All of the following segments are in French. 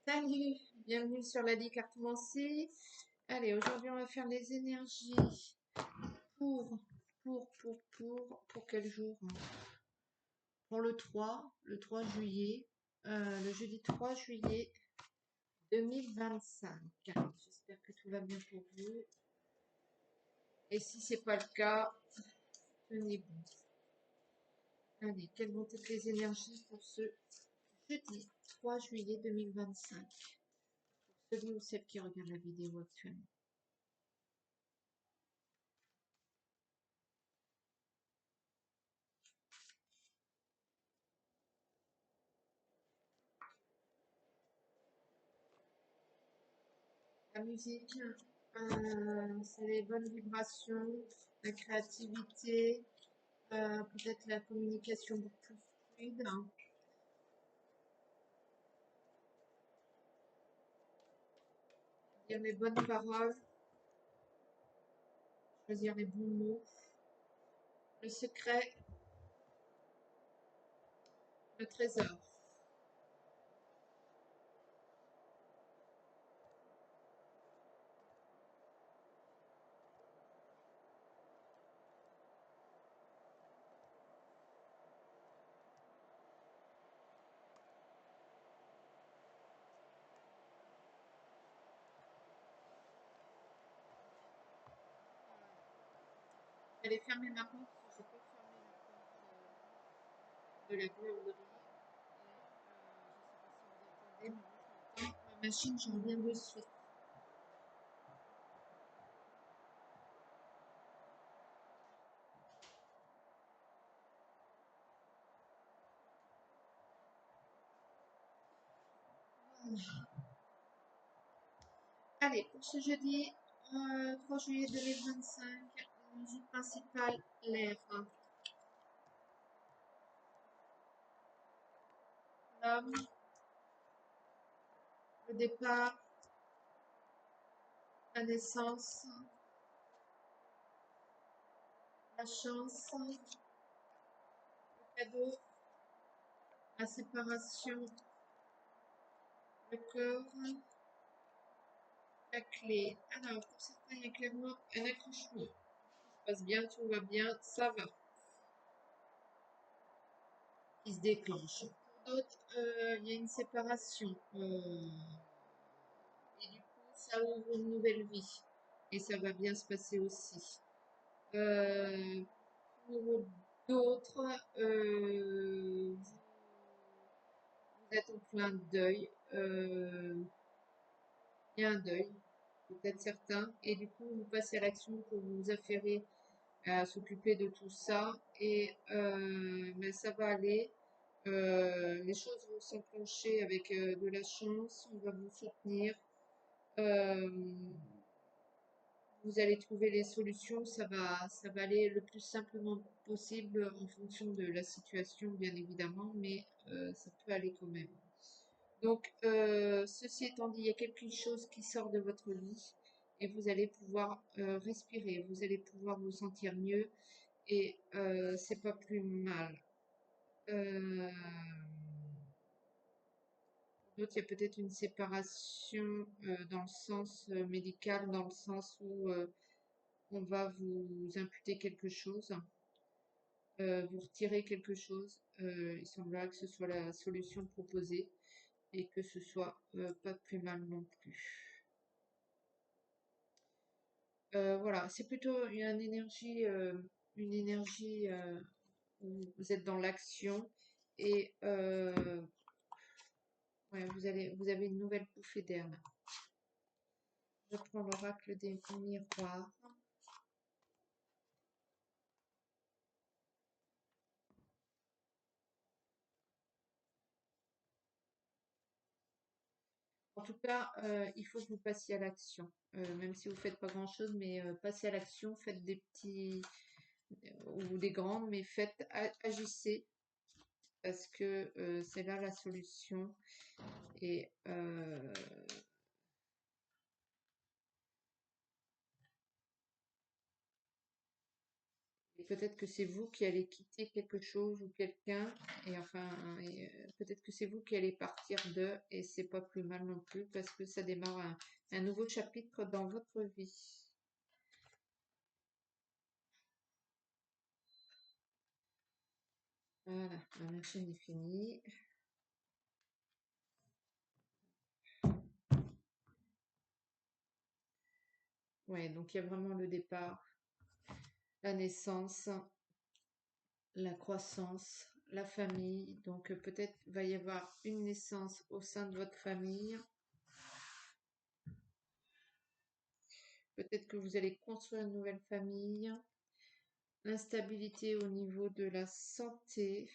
Salut, bienvenue sur la cartomancie. Allez, aujourd'hui on va faire les énergies pour, pour quel jour? Pour le 3 juillet, le jeudi 3 juillet 2025. J'espère que tout va bien pour vous. Et si c'est pas le cas, tenez bon. Allez, quelles vont être les énergies pour ce jeudi 3 juillet 2025? Pour celui ou celle qui regarde la vidéo actuellement. La musique, c'est les bonnes vibrations, la créativité, peut-être la communication beaucoup plus fluide, hein. Dire les bonnes paroles, choisir les bons mots. Le secret, le trésor. J'allais fermer ma porte, je peux fermer la porte de la goualerie. Et je ne sais pas si vous entendez, mais moi je m'entends. Ma machine, j'en reviens de suite. Allez, pour ce jeudi 3 juillet 2025, l'énergie principale, l'air. L'homme, le départ, la naissance, la chance, le cadeau, la séparation, le corps, la clé. Alors, pour certains, il y a clairement un accouchement. Tout se passe bien, tout va bien, ça va, qui se déclenche. Pour d'autres, il y a une séparation. Et du coup, ça ouvre une nouvelle vie. Et ça va bien se passer aussi. Pour d'autres, vous êtes en plein deuil. Il y a un deuil, peut-être certains, et du coup, vous passez à l'action pour vous affairer à s'occuper de tout ça, et mais ça va aller. Les choses vont s'enclencher avec de la chance, on va vous soutenir. Euh, Vous allez trouver les solutions, ça va aller le plus simplement possible en fonction de la situation, bien évidemment, mais ça peut aller quand même. Donc, ceci étant dit, il y a quelque chose qui sort de votre vie et vous allez pouvoir respirer, vous allez pouvoir vous sentir mieux et c'est pas plus mal. Euh, pour d'autres, il y a peut-être une séparation dans le sens médical, dans le sens où on va vous imputer quelque chose, vous retirer quelque chose. Il semblerait que ce soit la solution proposée et que ce soit pas plus mal non plus. Voilà, c'est plutôt une énergie où vous êtes dans l'action et ouais, vous avez une nouvelle bouffée d'air là. Je prends l'oracle des miroirs. En tout cas, il faut que vous passiez à l'action. Même si vous faites pas grand-chose, mais passez à l'action, faites des petits ou des grandes, mais agissez parce que c'est là la solution. Et peut-être que c'est vous qui allez quitter quelque chose ou quelqu'un, et enfin, peut-être que c'est vous qui allez partir d'eux, et c'est pas plus mal non plus, parce que ça démarre un nouveau chapitre dans votre vie. Voilà, la machine est finie. Ouais, donc il y a vraiment le départ, la naissance, la croissance, la famille. Donc peut-être va y avoir une naissance au sein de votre famille. Peut-être que vous allez construire une nouvelle famille. L'instabilité au niveau de la santé.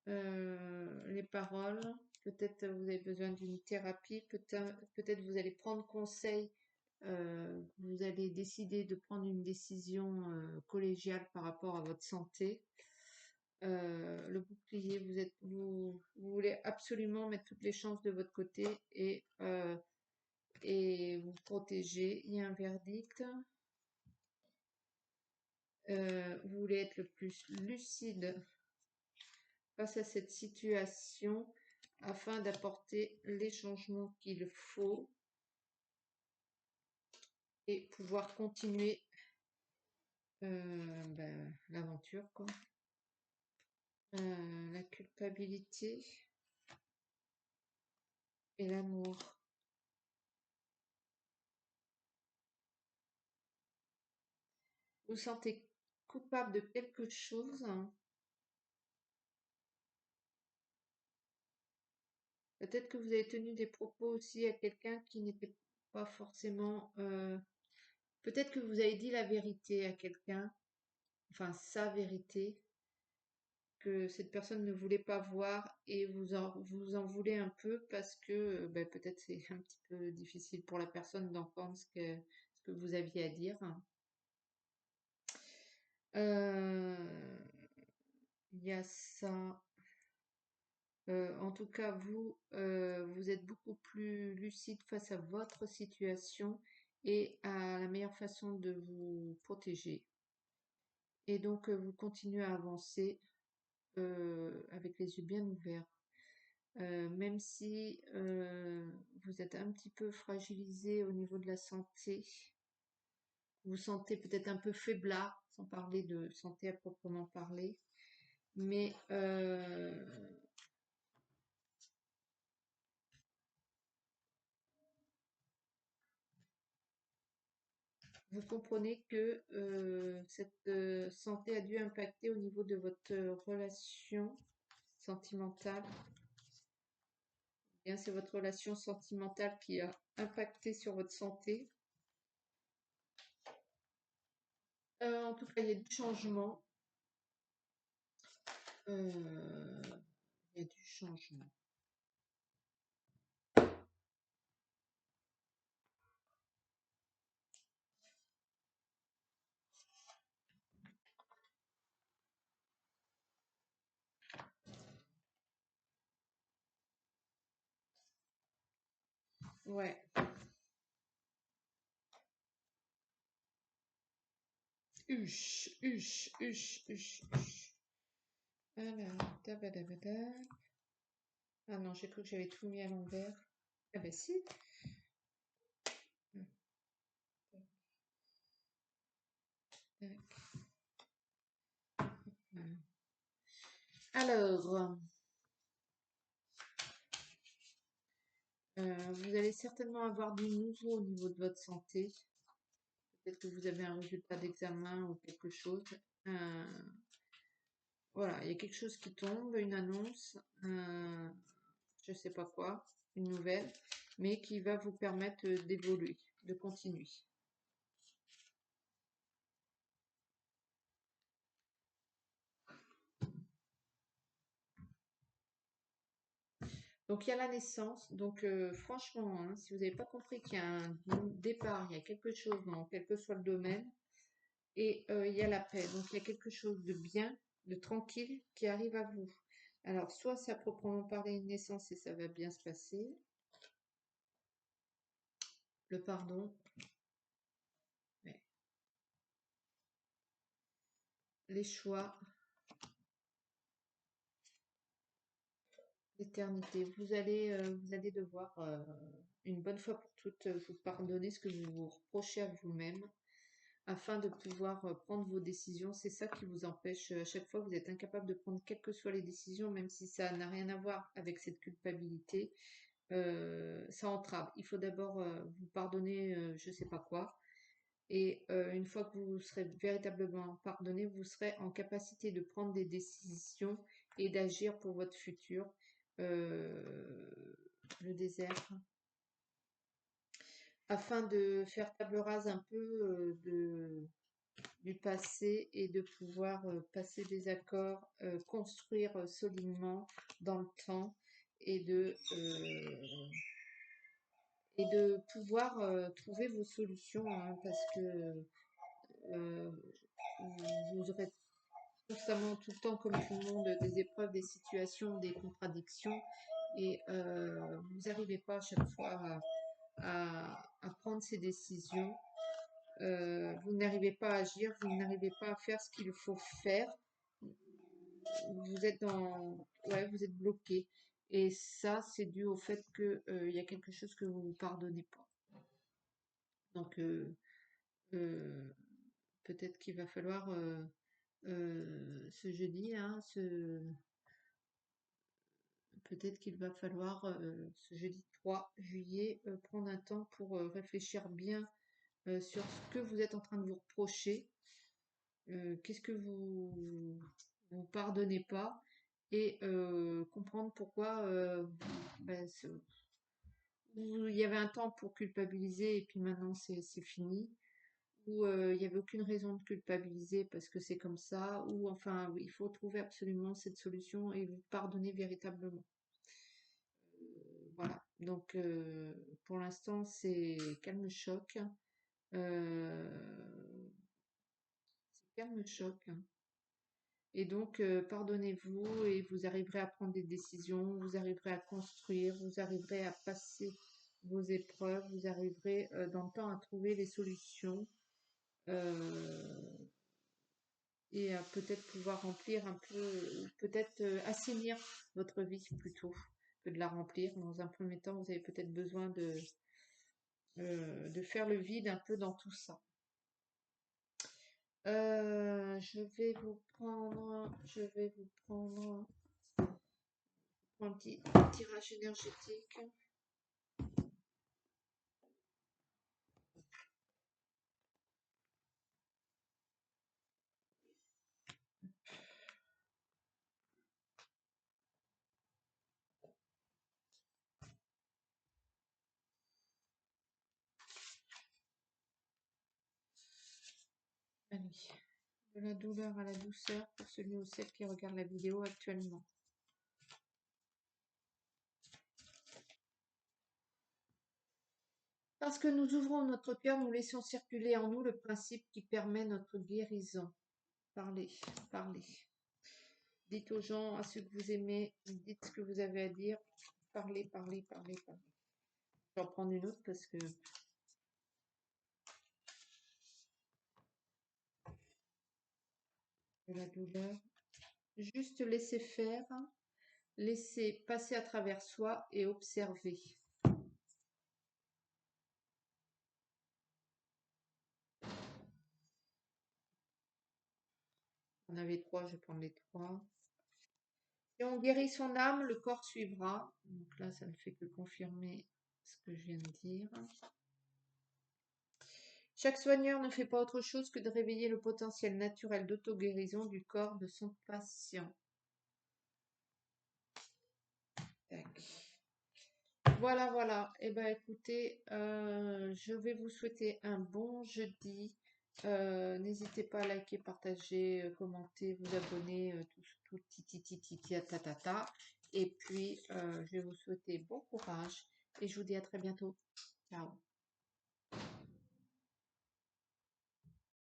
Les paroles. Peut-être vous avez besoin d'une thérapie. Peut-être vous allez prendre conseil. Vous allez décider de prendre une décision collégiale par rapport à votre santé. Le bouclier, vous voulez absolument mettre toutes les chances de votre côté et vous protéger. Il y a un verdict. Vous voulez être le plus lucide face à cette situation afin d'apporter les changements qu'il faut et pouvoir continuer l'aventure, quoi. La culpabilité et l'amour. Vous sentez coupable de quelque chose, hein. Peut-être que vous avez tenu des propos aussi à quelqu'un qui n'était pas forcément... peut-être que vous avez dit la vérité à quelqu'un, enfin sa vérité, que cette personne ne voulait pas voir et vous en voulez un peu parce que peut-être c'est un petit peu difficile pour la personne d'entendre ce que vous aviez à dire. Euh, Il y a ça. En tout cas, vous êtes beaucoup plus lucide face à votre situation et à la meilleure façon de vous protéger. Et donc, vous continuez à avancer avec les yeux bien ouverts. Même si vous êtes un petit peu fragilisé au niveau de la santé, vous sentez peut-être un peu faiblard, sans parler de santé à proprement parler, mais vous comprenez que cette santé a dû impacter au niveau de votre relation sentimentale. Bien, c'est votre relation sentimentale qui a impacté sur votre santé. En tout cas, il y a du changement. Il y a du changement. Ouais. Huche, huche, huche, huche, huche. Alors, tabadabada. Ah non, j'ai cru que j'avais tout mis à l'envers. Ah ben si. Alors, vous allez certainement avoir du nouveau au niveau de votre santé. Peut-être que vous avez un résultat d'examen ou quelque chose. Voilà, il y a quelque chose qui tombe, une annonce, je ne sais pas quoi, une nouvelle, mais qui va vous permettre d'évoluer, de continuer. Donc il y a la naissance. Donc franchement, hein, si vous n'avez pas compris qu'il y a un départ, il y a quelque chose dans quel que soit le domaine, et il y a la paix. Donc il y a quelque chose de bien, de tranquille qui arrive à vous. Alors soit c'est à proprement parler une naissance et ça va bien se passer. Le pardon. Ouais. les choix, l'éternité. Vous allez devoir, une bonne fois pour toutes, vous pardonner ce que vous vous reprochez à vous-même afin de pouvoir prendre vos décisions. C'est ça qui vous empêche. À chaque fois, vous êtes incapable de prendre quelles que soient les décisions, même si ça n'a rien à voir avec cette culpabilité. Ça entrave. Il faut d'abord vous pardonner, je sais pas quoi. Et une fois que vous serez véritablement pardonné, vous serez en capacité de prendre des décisions et d'agir pour votre futur. Le désert, afin de faire table rase un peu du passé et de pouvoir passer des accords, construire solidement dans le temps et de pouvoir trouver vos solutions, hein, parce que euh, vous aurez constamment, tout le temps, comme tout le monde, des épreuves, des situations, des contradictions, et vous n'arrivez pas à chaque fois à prendre ces décisions. Vous n'arrivez pas à agir, vous n'arrivez pas à faire ce qu'il faut faire. Vous êtes ouais, vous êtes bloqué. Et ça, c'est dû au fait que il y a quelque chose que vous ne pardonnez pas. Donc, euh, peut-être qu'il va falloir ce jeudi, hein, peut-être qu'il va falloir ce jeudi 3 juillet prendre un temps pour réfléchir bien sur ce que vous êtes en train de vous reprocher, qu'est-ce que vous pardonnez pas, et comprendre pourquoi ben, il y avait un temps pour culpabiliser et puis maintenant c'est fini, ou il n'y avait aucune raison de culpabiliser parce que c'est comme ça, ou enfin oui, il faut trouver absolument cette solution et vous pardonner véritablement. Voilà, donc pour l'instant c'est calme choc. C'est calme choc. Et donc pardonnez-vous et vous arriverez à prendre des décisions, vous arriverez à construire, vous arriverez à passer vos épreuves, vous arriverez dans le temps à trouver les solutions, euh, et à peut-être pouvoir remplir un peu, peut-être assainir votre vie plutôt que de la remplir. Dans un premier temps, vous avez peut-être besoin de faire le vide un peu dans tout ça. Je vais vous prendre un petit tirage énergétique. Allez, de la douleur à la douceur pour celui ou celle qui regarde la vidéo actuellement. Parce que nous ouvrons notre cœur, nous laissons circuler en nous le principe qui permet notre guérison. Parlez, parlez. Dites aux gens, à ceux que vous aimez, dites ce que vous avez à dire. Parlez, parlez, parlez, parlez. Je vais en prendre une autre parce que de la douleur. Juste laisser faire, laisser passer à travers soi et observer. On avait 3, je vais prendre les 3. Si on guérit son âme, le corps suivra. Donc là, ça ne fait que confirmer ce que je viens de dire. Chaque soigneur ne fait pas autre chose que de réveiller le potentiel naturel d'auto-guérison du corps de son patient. Tac. Voilà, voilà. Eh bien, écoutez, je vais vous souhaiter un bon jeudi. N'hésitez pas à liker, partager, commenter, vous abonner, tout titi tatata. Et puis, je vais vous souhaiter bon courage et je vous dis à très bientôt. Ciao.